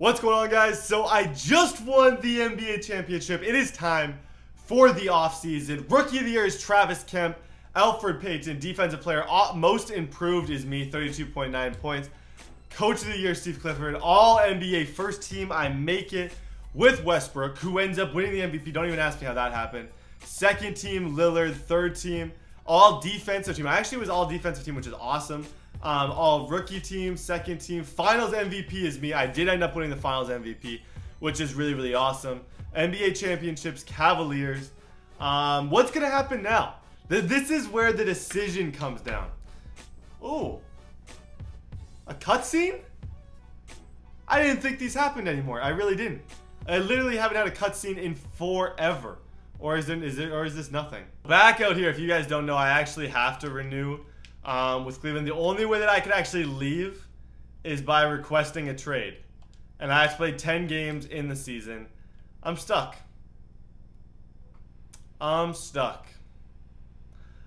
What's going on, guys? So I just won the NBA championship. It is time for the offseason. Rookie of the year is Travis Kemp. Alfred Payton, defensive player. Most improved is me, 32.9 points. Coach of the year, Steve Clifford. All NBA first team. I make it with Westbrook, who ends up winning the MVP. Don't even ask me how that happened. Second team, Lillard. Third team, all defensive team. I actually was all defensive team, which is awesome. All rookie team, second team. Finals MVP is me. I did end up winning the finals MVP, which is really, really awesome. NBA championships, Cavaliers. What's going to happen now? This is where the decision comes down. Oh, a cutscene? I didn't think these happened anymore. I really didn't. I literally haven't had a cutscene in forever. Or is this nothing? Back out here, if you guys don't know, I actually have to renew with Cleveland. The only way that I could actually leave is by requesting a trade. And I have to play 10 games in the season. I'm stuck. I'm stuck.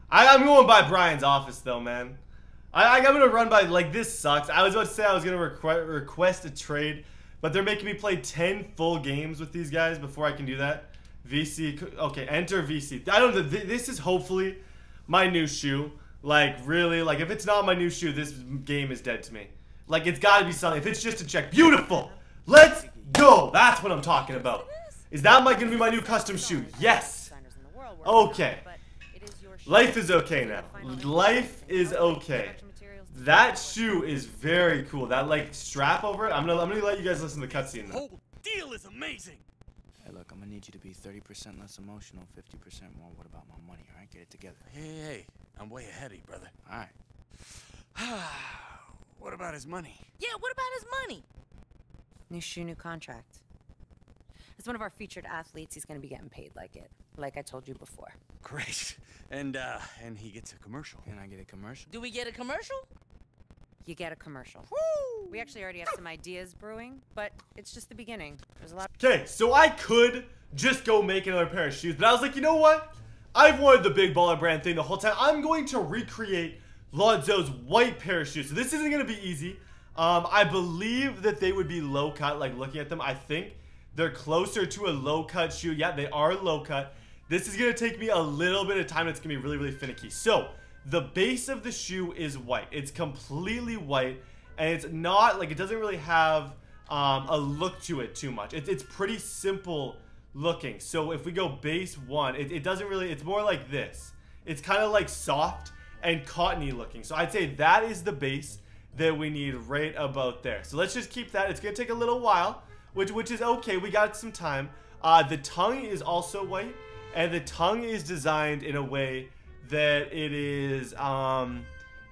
I'm going by Brian's office though, man. I'm going to run by, like, this sucks. I was about to say I was going to request a trade, but they're making me play 10 full games with these guys before I can do that. VC, okay, enter VC. I don't know, this is hopefully my new shoe. Like, really, like, if it's not my new shoe, this game is dead to me. Like, it's got to be something. If it's just a check, beautiful. Let's go. That's what I'm talking about. Is that going to be my new custom shoe? Yes. Okay. Life is okay now. Life is okay. That shoe is very cool. That, like, strap over it. I'm gonna let you guys listen to the cutscene. The whole deal is amazing. Hey, look, I'm gonna need you to be 30% less emotional, 50% more. What about my money? All right, get it together. Hey, I'm way ahead of you, brother. All right. What about his money? Yeah, what about his money? New shoe, new contract. As one of our featured athletes, he's gonna be getting paid like it. Like I told you before. Great. And he gets a commercial. Can I get a commercial? Do we get a commercial? You get a commercial. Woo! We actually already have some ideas brewing, but it's just the beginning. There's a lot. Okay, so I could just go make another pair of shoes, but I was like, you know what? I've wanted the Big Baller brand thing the whole time. I'm going to recreate Lonzo's white pair of shoes. So this isn't going to be easy. I believe that they would be low cut, like looking at them. I think they're closer to a low cut shoe. Yeah, they are low cut. This is going to take me a little bit of time. It's going to be really, really finicky. So the base of the shoe is white. It's completely white. And it's not, like, it doesn't really have a look to it too much. It's pretty simple looking. So if we go base 1, it doesn't really, it's more like this. It's kind of like soft and cottony looking. So I'd say that is the base that we need right about there. So let's just keep that. It's going to take a little while, which is okay. We got some time. The tongue is also white. And the tongue is designed in a way that it is,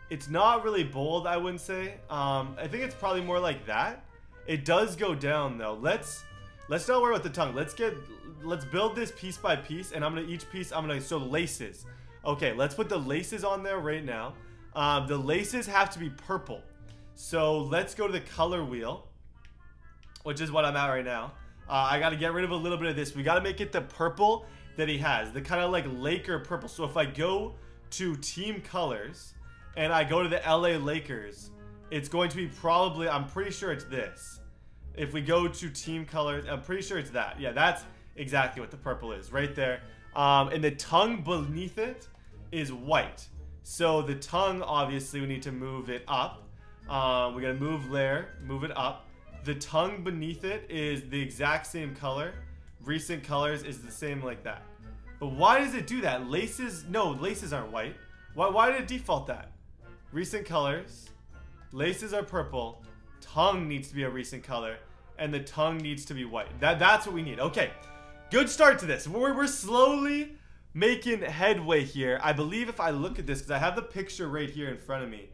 it's not really bold, I wouldn't say. I think it's probably more like that. It does go down though. Let's not worry about the tongue. Let's build this piece by piece, and each piece, so laces. Okay, let's put the laces on there right now. The laces have to be purple. So let's go to the color wheel, which is what I'm at right now. I got to get rid of a little bit of this. We got to make it the purple that he has, the kind of like Laker purple. So if I go to team colors and I go to the LA Lakers, it's going to be probably, I'm pretty sure it's this. If we go to team colors, I'm pretty sure it's that. Yeah, that's exactly what the purple is right there. And the tongue beneath it is white. So the tongue, obviously, we need to move it up. We're going to move there, move it up. The tongue beneath it is the exact same color. Recent colors is the same like that. But why does it do that? Laces, no, laces aren't white. Why did it default that? Recent colors, laces are purple, tongue needs to be a recent color, and the tongue needs to be white. That's what we need. Okay, good start to this. We're slowly making headway here. I believe if I look at this, because I have the picture right here in front of me,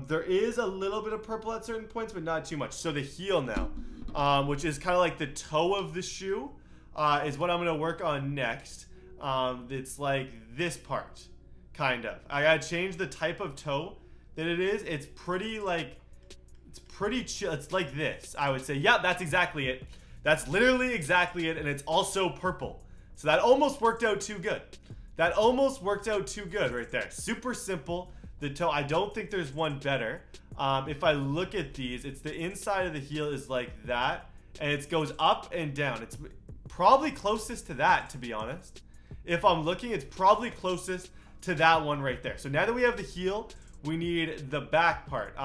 there is a little bit of purple at certain points, but not too much. So the heel now, which is kind of like the toe of the shoe, is what I'm going to work on next. It's like this part, kind of. I got to change the type of toe that it is. It's pretty, like, it's pretty chill. It's like this, I would say. Yeah, that's exactly it. That's literally exactly it, and it's also purple. So that almost worked out too good. That almost worked out too good right there. Super simple. the toe. I don't think there's one better. If I look at these, it's the inside of the heel is like that, and it goes up and down. It's probably closest to that, to be honest. If I'm looking, it's probably closest to that one right there. So now that we have the heel, we need the back part.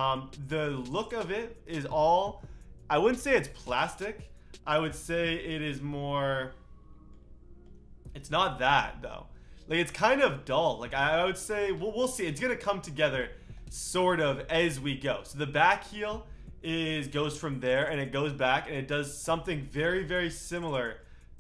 The look of it is all, I wouldn't say it's plastic. I would say it is more, it's not that though. Like, it's kind of dull. Like, I would say, well, we'll see. It's gonna come together sort of as we go. So the back heel goes from there, and it goes back, and it does something very, very similar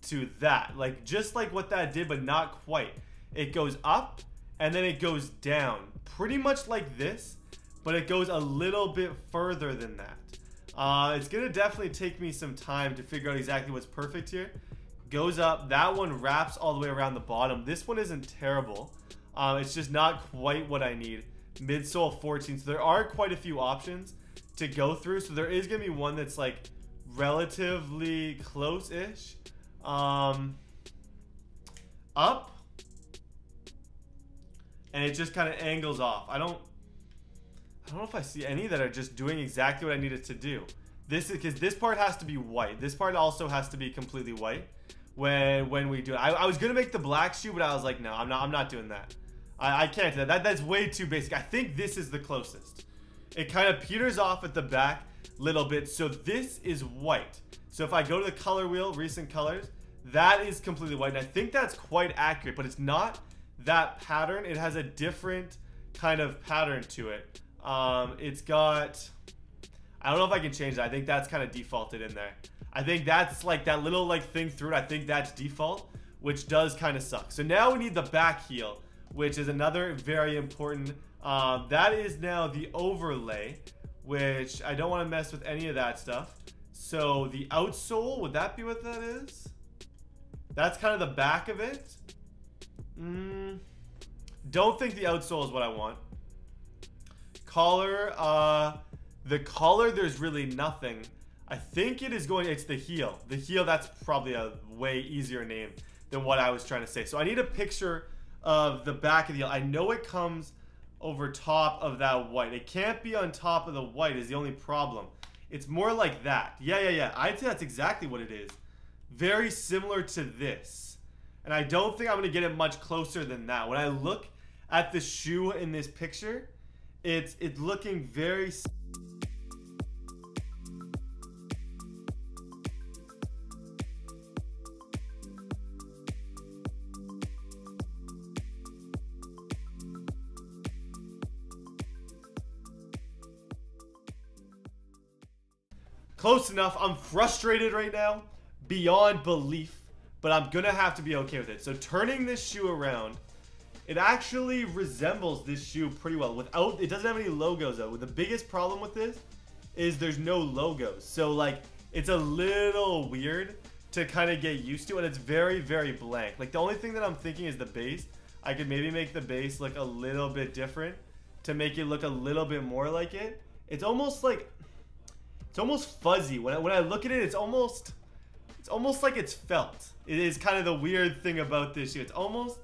to that. Like, just like what that did, but not quite. It goes up, and then it goes down. Pretty much like this, but it goes a little bit further than that. It's gonna definitely take me some time to figure out exactly what's perfect here. Goes up, that one wraps all the way around the bottom. This one isn't terrible. It's just not quite what I need. Midsole 14, so there are quite a few options to go through. So there is gonna be one that's like relatively close-ish. Up, and it just kind of angles off. I don't know if I see any that are just doing exactly what I need it to do. This is because this part has to be white. This part also has to be completely white when we do it. I was gonna make the black shoe, but I was like, no, I'm not doing that. I can't do that. That's way too basic. I think this is the closest. It kind of peters off at the back a little bit. So this is white. So if I go to the color wheel, recent colors, that is completely white. And I think that's quite accurate, but it's not that pattern. It has a different kind of pattern to it. It's got, I don't know if I can change that. I think that's kind of defaulted in there. I think that's like that little like thing through it. I think that's default, which does kind of suck. So now we need the back heel, which is another very important. That is now the overlay, which I don't want to mess with any of that stuff. So the outsole, would that be what that is? That's kind of the back of it. Don't think the outsole is what I want. Collar, the collar, there's really nothing. I think it is going, it's the heel. The heel, that's probably a way easier name than what I was trying to say. So I need a picture of the back of the heel. I know it comes over top of that white. It can't be on top of the white is the only problem. It's more like that. Yeah. I'd say that's exactly what it is. Very similar to this. And I don't think I'm going to get it much closer than that. When I look at the shoe in this picture, it's looking very... Close enough. I'm frustrated right now, beyond belief, but I'm gonna have to be okay with it. So turning this shoe around, it actually resembles this shoe pretty well. Without, it doesn't have any logos though. The biggest problem with this is there's no logos. So like, it's a little weird to kind of get used to, and it's very, very blank. Like the only thing that I'm thinking is the base. I could maybe make the base look a little bit different to make it look a little bit more like it. It's almost like, it's almost fuzzy. When I look at it, it's almost like it's felt. It is kind of the weird thing about this shoe. It's almost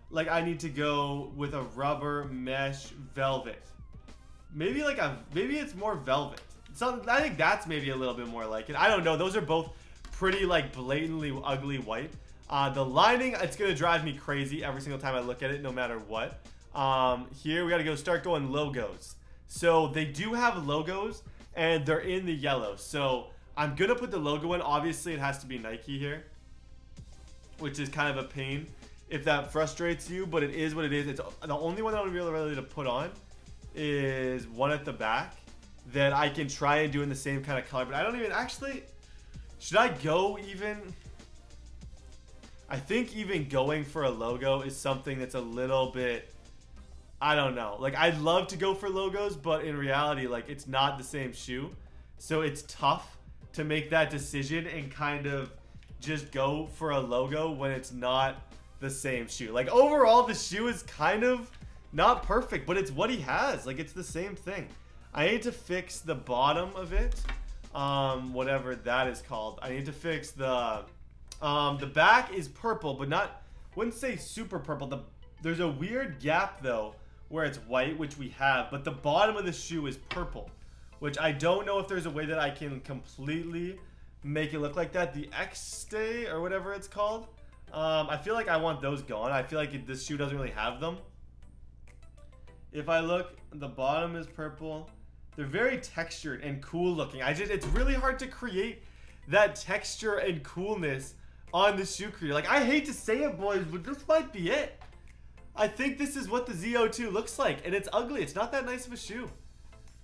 like I need to go with a rubber mesh velvet. Maybe it's more velvet. So I think that's maybe a little bit more like it. I don't know. Those are both pretty like blatantly ugly white. The lining, it's gonna drive me crazy every single time I look at it, no matter what. Here we gotta start going logos. So they do have logos, and they're in the yellow. So I'm gonna put the logo in. Obviously, it has to be Nike here, which is kind of a pain if that frustrates you, but it is what it is. It's the only one that I'm really ready to put on is one at the back that I can try and do in the same kind of color. But I don't even actually. Should I go even? I think even going for a logo is something that's a little bit, I don't know. Like, I'd love to go for logos, but in reality, like, it's not the same shoe. So it's tough to make that decision and kind of just go for a logo when it's not the same shoe. Like, overall, the shoe is kind of not perfect, but it's what he has. Like, it's the same thing. I need to fix the bottom of it, whatever that is called. I need to fix the back is purple, but not, wouldn't say super purple. There's a weird gap, though, where it's white, which we have, but the bottom of the shoe is purple, which I don't know if there's a way that I can completely make it look like that. The X-Stay or whatever it's called. I feel like I want those gone. I feel like this shoe doesn't really have them. If I look, the bottom is purple. They're very textured and cool looking. It's really hard to create that texture and coolness on the shoe creator. Like, I hate to say it, boys, but this might be it. I think this is what the ZO2 looks like, and it's ugly. It's not that nice of a shoe.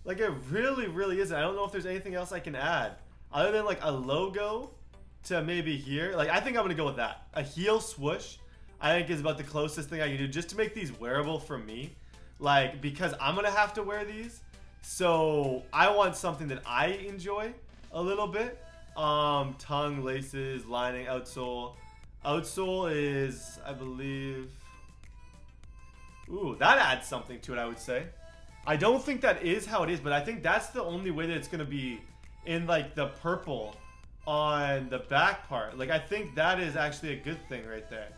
Like, it really, really isn't. I don't know if there's anything else I can add other than like a logo to maybe here. Like, I think I'm gonna go with that. A heel swoosh, I think, is about the closest thing I can do just to make these wearable for me. Like, because I'm gonna have to wear these, so I want something that I enjoy a little bit. Tongue, laces, lining, outsole. Outsole is, I believe... Ooh, that adds something to it, I would say. I don't think that is how it is, but I think that's the only way that it's going to be in, like, the purple on the back part. Like, I think that is actually a good thing right there.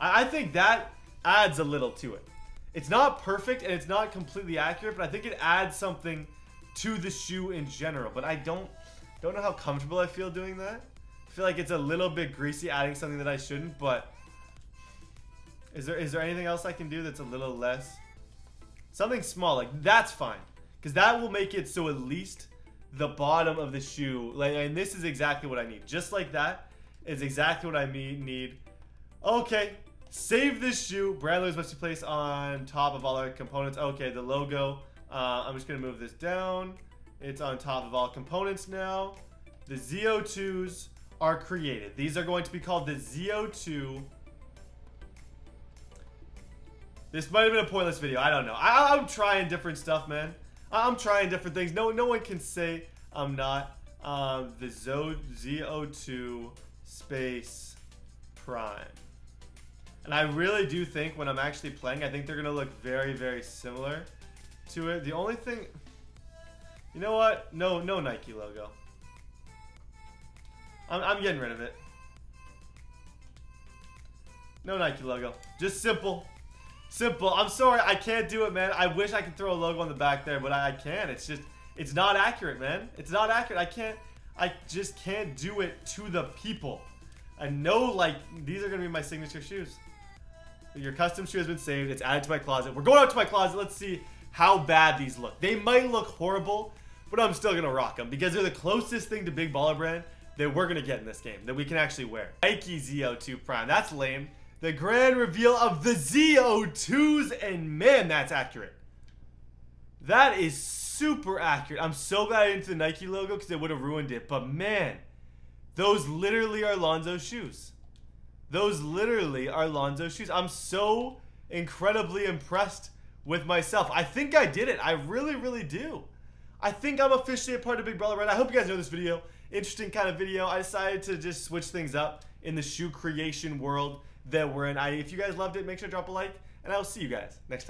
I think that adds a little to it. It's not perfect, and it's not completely accurate, but I think it adds something to the shoe in general. But I don't know how comfortable I feel doing that. I feel like it's a little bit greasy adding something that I shouldn't, but... Is there anything else I can do that's a little less? Something small, like that's fine. Because that will make it so at least the bottom of the shoe, like, and this is exactly what I need. Just like that is exactly what I need. Okay, save this shoe. Brand logo must be placed on top of all our components. Okay, the logo. I'm just going to move this down. It's on top of all components now. The ZO2s are created. These are going to be called the ZO2. This might have been a pointless video. I don't know. I'm trying different stuff, man. I'm trying different things. No one can say I'm not. The ZO2 space prime. And I really do think when I'm actually playing, I think they're going to look very, very similar to it. The only thing... You know what? No Nike logo. I'm getting rid of it. No Nike logo. Just simple. Simple. I'm sorry, I can't do it, man. I wish I could throw a logo on the back there, but I can't. It's just, it's not accurate, man. It's not accurate. I just can't do it to the people. I know, like, these are going to be my signature shoes. Your custom shoe has been saved. It's added to my closet. We're going out to my closet. Let's see how bad these look. They might look horrible, but I'm still going to rock them because they're the closest thing to Big Baller brand that we're going to get in this game, that we can actually wear. Nike ZO2 Prime. That's lame. The grand reveal of the ZO2s, and man, that's accurate. That is super accurate. I'm so glad I didn't do the Nike logo because it would have ruined it. But man, those literally are Lonzo's shoes. Those literally are Lonzo's shoes. I'm so incredibly impressed with myself. I think I did it. I really, really do. I think I'm officially a part of Big Baller brand. I hope you guys know this video. Interesting kind of video. I decided to just switch things up in the shoe creation world that we're in. If you guys loved it, make sure to drop a like, and I will see you guys next time.